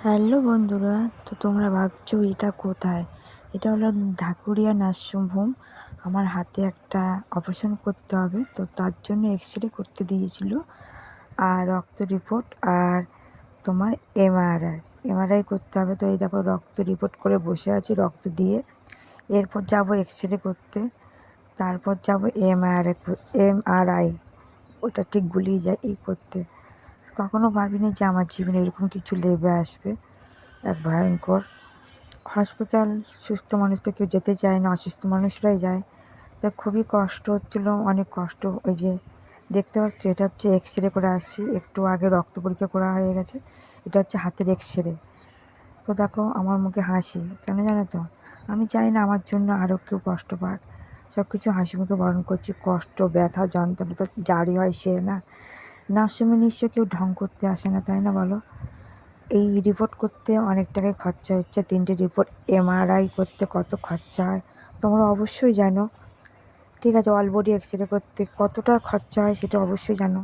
Hello বন্ধুরা, তো তোমরা ভাবছো এটা কোথায়? এটা হলো ঢাকুরিয়া নার্সিং হোম। আমার হাতে একটা অপারেশন করতে হবে, তো তার জন্য এক্সরে করতে দিয়েছিল, আর রক্ত রিপোর্ট, আর তোমার এমআরআই করতে হবে। তো এই দেখো, রক্ত রিপোর্ট করে বসে আছি, রক্ত দিয়ে এরপর যাব এক্সরে করতে, তারপর যাব এমআরআই, ওটা ঠিক গুলিয়ে যায় এই করতে। কখনো ভাবিনি যে আমার জীবনে এরকম কিছু লেবে আসবে, এক ভয়ঙ্কর হসপিটাল। সুস্থ মানুষ তো কেউ যেতে চায় না, অসুস্থ মানুষরাই যায়। তা খুবই কষ্ট হচ্ছিলো, অনেক কষ্ট। ওই যে দেখতে পাচ্ছ, এটা হচ্ছে এক্সরে করে আসছি, একটু আগে রক্ত পরীক্ষা করা হয়ে গেছে। এটা হচ্ছে হাতের এক্সরে। তো দেখো আমার মুখে হাসি কেন জানো তো? আমি চাই না আমার জন্য আরও কেউ কষ্ট পাক। সব কিছু হাসি মুখে বরণ করছি। কষ্ট, ব্যথা, যন্ত্রণা তো যারই হয় সে না। নার্সিংহোমে নিশ্চয় কেউ ঢং করতে আসে না, তাই না বলো? এই রিপোর্ট করতে অনেক টাকাই খরচা হচ্ছে। 3টে রিপোর্ট এমআরআই করতে কত খরচা হয় তোমরা অবশ্যই জানো। ঠিক আছে, অল বডি এক্সরে করতে কতটা খরচা হয় সেটা অবশ্যই জানো।